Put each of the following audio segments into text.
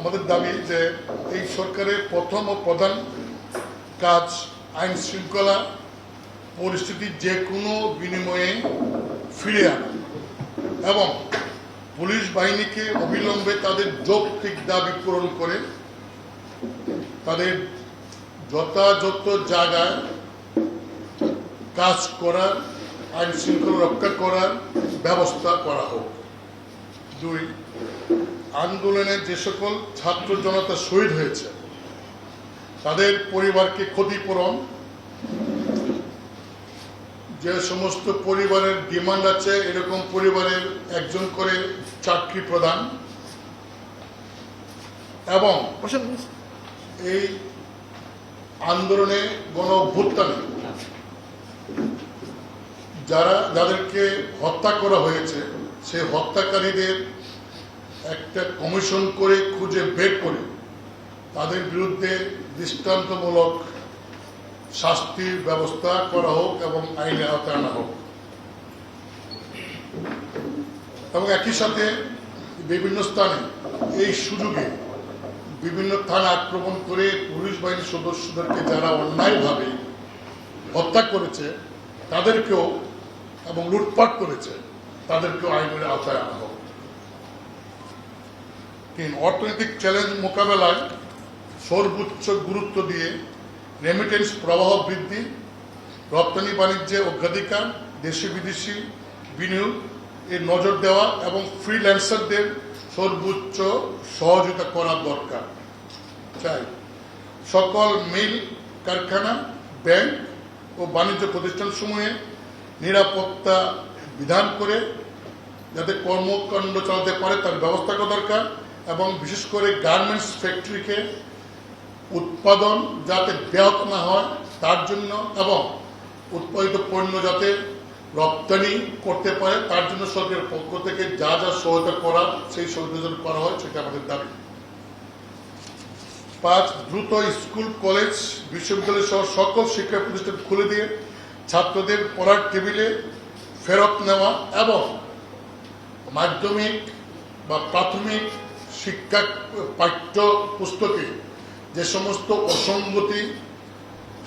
আমাদের দাবি যে এই সরকারের প্রথম ও প্রধান কাজ আইন শৃঙ্খলা পরিস্থিতি যে কোনো বিনিময়ে ফিরে আনা এবং পুলিশ বাহিনীকে অবিলম্বে তাদের যৌক্তিক দাবি পূরণ করে তাদের যথাযথ জায়গায় কাজ করার, আইন শৃঙ্খলা রক্ষা করার ব্যবস্থা করা হোক। 2, আন্দোলনে যে সকল ছাত্র জনতা শহীদ হয়েছে তাদের পরিবারকে ক্ষতিপূরণ, যে সমস্ত পরিবারের ডিমান্ড আছে এরকম পরিবারের একজন করে চাকরি প্রদান এবং এই আন্দোলনে গণ অভ্যুত্থানে যাদেরকে হত্যা করা হয়েছে সেই হত্যাকারীদের একটা কমিশন করে খুঁজে বের করে তাদের বিরুদ্ধে দৃষ্টান্তমূলক শাস্তির ব্যবস্থা করা হোক এবং আইনের আওতায় আনা হোক। এবং একই সাথে বিভিন্ন স্থানে এই সুযোগে বিভিন্ন থানা আক্রমণ করে পুলিশ বাহিনীর সদস্যদেরকে যারা অন্যায়ভাবে হত্যা করেছে তাদেরকেও এবং লুটপাট করেছে তাদেরকেও আইনের আওতায় আনা হোক। 3, অর্থনৈতিক চ্যালেঞ্জ মোকাবেলায় সর্বোচ্চ গুরুত্ব দিয়ে রেমিটেন্স প্রবাহ বৃদ্ধি, রপ্তানি বাণিজ্যে অগ্রাধিকার, দেশি বিদেশি বিনিয়োগ এর নজর দেওয়া এবং ফ্রিল্যান্সারদের সর্বোচ্চ সহযোগিতা করা দরকার। 4, সকল মিল, কারখানা, ব্যাংক ও বাণিজ্য প্রতিষ্ঠানসমূহে নিরাপত্তা বিধান করে যাতে কর্মকাণ্ড চালাতে পারে তার ব্যবস্থা করা দরকার এবং বিশেষ করে গার্মেন্টস ফ্যাক্টরিকে উৎপাদন যাতে ব্যাহত না হয় তার জন্য এবং উৎপাদিত পণ্য যাতে রপ্তানি করতে পারে তার জন্য সরকারের পক্ষ থেকে যা যা সহায়তা করার সেই সহায়তা করা হয় সেটা আমাদের দাবি। 5, দ্রুত স্কুল, কলেজ, বিশ্ববিদ্যালয় সহ সকল শিক্ষা প্রতিষ্ঠান খুলে দিয়ে ছাত্রদের পড়ার টেবিলে ফেরত নেওয়া এবং মাধ্যমিক বা প্রাথমিক শিক্ষা পাঠ্য পুস্তকে যে সমস্ত অসঙ্গতি,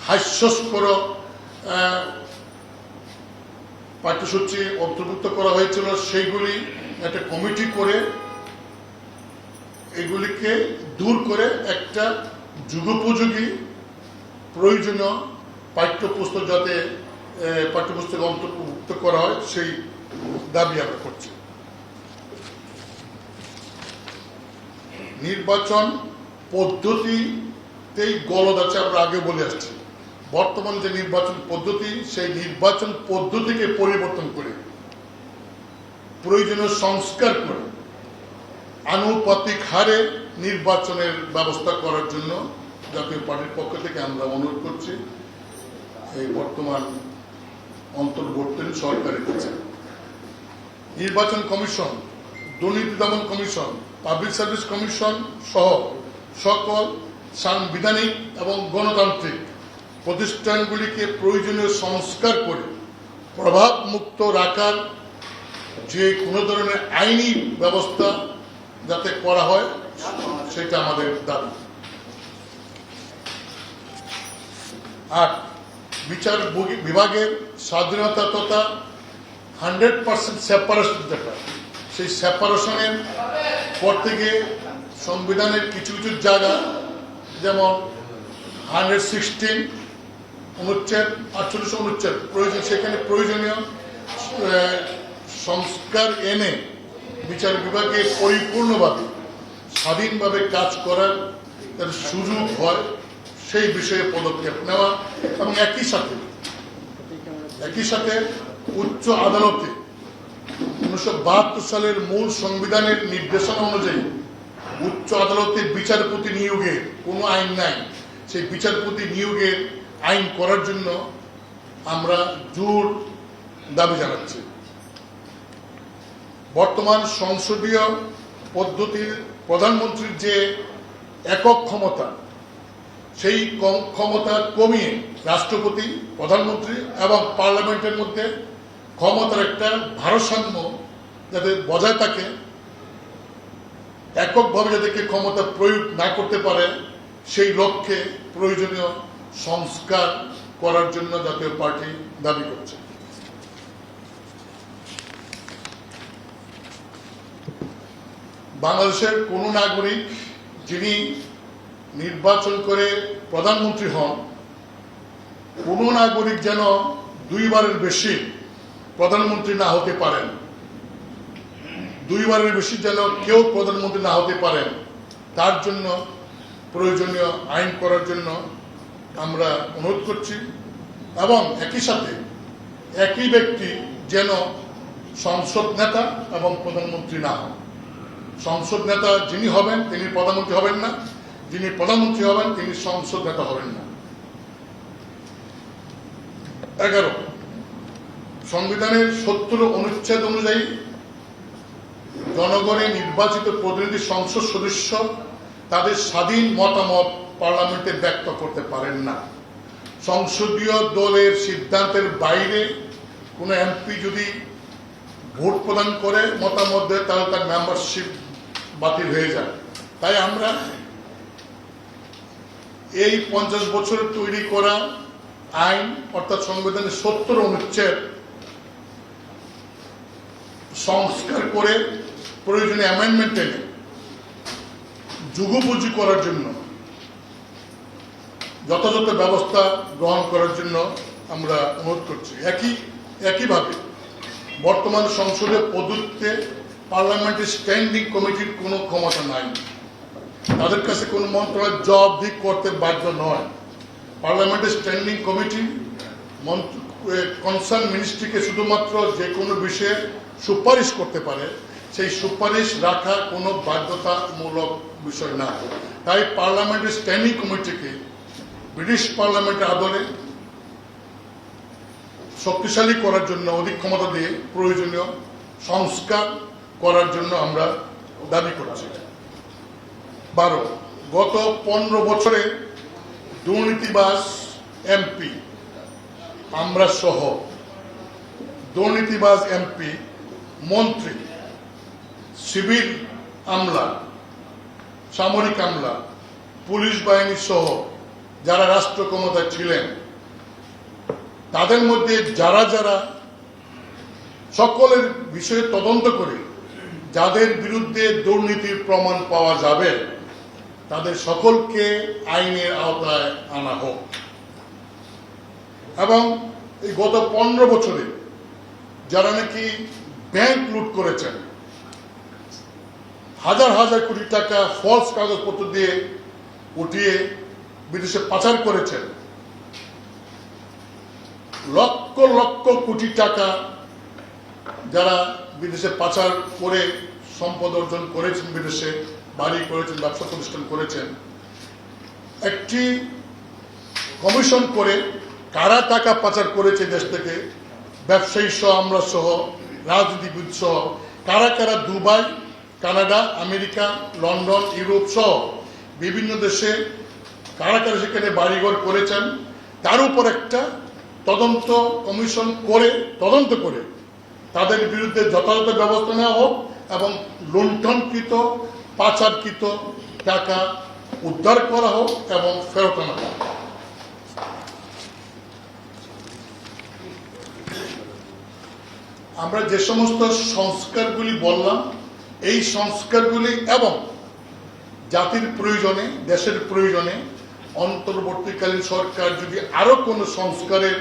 হাস্যস্কর পাঠ্যসূচি অন্তর্ভুক্ত করা হয়েছিল সেইগুলি একটা কমিটি করে এগুলিকে দূর করে একটা যুগোপযোগী প্রয়োজনীয় পাঠ্যপুস্তক যাতে পাঠ্যপুস্তকে অন্তর্ভুক্ত করা হয় সেই দাবি আমরা করছি। নির্বাচন পদ্ধতিতেই গলদ আছে, আমরা আগে বলে আসছি। বর্তমান যে নির্বাচন পদ্ধতি সেই নির্বাচন পদ্ধতিকে পরিবর্তন করে প্রয়োজনীয় সংস্কার করে আনুপাতিক হারে নির্বাচনের ব্যবস্থা করার জন্য জাতীয় পার্টির পক্ষ থেকে আমরা অনুরোধ করছি এই বর্তমান অন্তর্বর্তীকালীন সরকারের কাছে। নির্বাচন কমিশন, দুর্নীতি দমন কমিশন, পাবলিক সার্ভিস কমিশন সহ সকল সাংবিধানিক এবং গণতান্ত্রিক প্রতিষ্ঠানগুলিকে প্রয়োজনীয় সংস্কার করে প্রভাব মুক্ত রাখার যে কোনো ধরনের আইনি ব্যবস্থা যাতে করা হয় সেটা আমাদের দাবি। 8, বিচার বিভাগের স্বাধীনতা তথা 100% সেপারেশন যেটা সেই সেপারেশনের পর থেকে সংবিধানের কিছু কিছু জায়গা যেমন 116 অনুচ্ছেদ, 48 অনুচ্ছেদ প্রয়োজন, সেখানে প্রয়োজনীয় সংস্কার এনে বিচার বিভাগে পরিপূর্ণভাবে স্বাধীনভাবে কাজ করার তার সুযোগ হয় সেই বিষয়ে পদক্ষেপ নেওয়া এবং একই সাথে উচ্চ আদালতে 1972 সালের মূল সংবিধানের নির্দেশনা অনুযায়ী উচ্চ আদালতে বিচারপতি নিয়োগের কোনো আইন নাই, সেই বিচারপতি নিয়োগের আইন করার জন্য আমরা জোর দাবি জানাচ্ছি। বর্তমান সংসদীয় পদ্ধতির প্রধানমন্ত্রীর যে একক ক্ষমতা সেই ক্ষমতা কমিয়ে রাষ্ট্রপতি, প্রধানমন্ত্রী এবং পার্লামেন্টের মধ্যে ক্ষমতার একটা ভারসাম্য যাতে বজায় থাকে এককভাবে যাদেরকে ক্ষমতা প্রয়োগ না করতে পারে সেই লক্ষ্যে প্রয়োজনীয় সংস্কার করার জন্য জাতীয় পার্টি দাবি করছে। বাংলাদেশের কোনো নাগরিক যিনি নির্বাচন করে প্রধানমন্ত্রী হন, কোনো নাগরিক যেন দুইবারের বেশি প্রধানমন্ত্রী না হতে পারেন, দুইবারের বেশি যেন কেউ প্রধানমন্ত্রী না হতে পারেন, তার জন্য প্রয়োজনীয় আইন করার জন্য আমরা অনুরোধ করছি। এবং একই সাথে একই ব্যক্তি যেন সংসদ নেতা এবং প্রধানমন্ত্রী না হন। সংসদ নেতা যিনি হবেন তিনি প্রধানমন্ত্রী হবেন না, যিনি প্রধানমন্ত্রী হবেন তিনি সংসদ নেতা হবেন না। 11 সংবিধানের 70 অনুচ্ছেদ অনুযায়ী জনগণের নির্বাচিত প্রতিনিধি সংসদ সদস্য তাদের স্বাধীন মতামত পার্লামেন্টে ব্যক্ত করতে পারেন না। সংসদীয় দলের সিদ্ধান্তের বাইরে কোনো এমপি যদি ভোট প্রদান করে মতামত দেয় তাহলে তার মেম্বারশিপ বাতিল হয়ে যায়। তাই আমরা এই 50 বছরে তৈরি করা আইন অর্থাৎ সংবিধানের 70 অনুচ্ছেদ সংস্কার করে প্রয়োজনীয় অ্যামেন্ডমেন্ট এনে যুগোপযোগী করার জন্য যথাযথ ব্যবস্থা গ্রহণ করার জন্য আমরা অনুরোধ করছি। একইভাবে বর্তমান সংসদের পদ্ধতিতে পার্লামেন্টের স্ট্যান্ডিং কমিটির কোনো ক্ষমতা নাই, তাদের কাছে কোনো মন্ত্রণালয় জবাবদিহি করতে বাধ্য নয়। পার্লামেন্টের স্ট্যান্ডিং কমিটি কনসার্ন মিনিস্ট্রিকে শুধুমাত্র যে কোনো বিষয়ে সুপারিশ করতে পারে, সেই সুপারিশ রাখা কোনো বাধ্যতামূলক বিষয় না। তাই পার্লামেন্টের স্ট্যান্ডিং কমিটিকে ব্রিটিশ পার্লামেন্টের আদলে শক্তিশালী করার জন্য অধিক ক্ষমতা দিয়ে প্রয়োজনীয় সংস্কার করার জন্য আমরা দাবি করছি। 12 গত 15 বছরে দুর্নীতিবাজ এমপি আমরা সহ দুর্নীতিবাজ এমপি, মন্ত্রী, সিভিল আমলা, সামরিক আমলা, পুলিশ বাহিনী সহ যারা রাষ্ট্র ক্ষমতায় ছিলেন তাদের মধ্যে যারা যারা সকলের বিষয়ে তদন্ত করে যাদের বিরুদ্ধে দুর্নীতির প্রমাণ পাওয়া যাবে তাদের সকলকে আইনের আওতায় আনা হোক। এবং এই গত 15 বছরে যারা নাকি ব্যাংক লুট করেছেন, হাজার হাজার কোটি টাকা ফলস কাগজপত্র দিয়ে উঠিয়ে বিদেশে পাচার করেছেন, লক্ষ লক্ষ কোটি টাকা যারা বিদেশে পাচার করে সম্পদ অর্জন করেছেন, বিদেশে বাড়ি করেছেন, ব্যবসা প্রতিষ্ঠান করেছেন, একটি কমিশন করে কারা টাকা পাচার করেছে দেশ থেকে, ব্যবসায়ী সহ আমরা সহ রাজনীতিবিদ সহ কারা কারা Dubai, Canada, America, London, Europe সহ বিভিন্ন দেশে কারা কারা সেখানে বাড়িঘর করেছেন, তার উপর একটা তদন্ত কমিশন করে তদন্ত করে তাদের বিরুদ্ধে যথাযথ ব্যবস্থা নেওয়া হোক এবং লুণ্ঠনকৃত পাচারকৃত টাকা উদ্ধার করা হোক এবং ফেরত আনা হোক। আমরা যে সমস্ত সংস্কারগুলি বললাম এই সংস্কারগুলি এবং জাতির প্রয়োজনে, দেশের প্রয়োজনে অন্তর্বর্তীকালীন সরকার যদি আরো কোনো সংস্কারের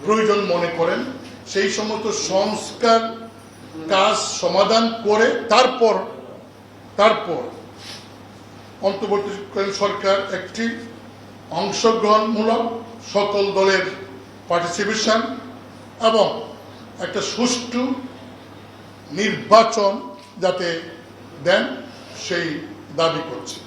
প্রয়োজন মনে করেন সেই সমস্ত সংস্কার কাজ সমাধান করে তারপর অন্তর্বর্তীকালীন সরকার একটি অংশগ্রহণমূলক সকল দলের পার্টিসিপেশন এবং একটা সুষ্ঠু নির্বাচন যাতে দেন সেই দাবি করছে।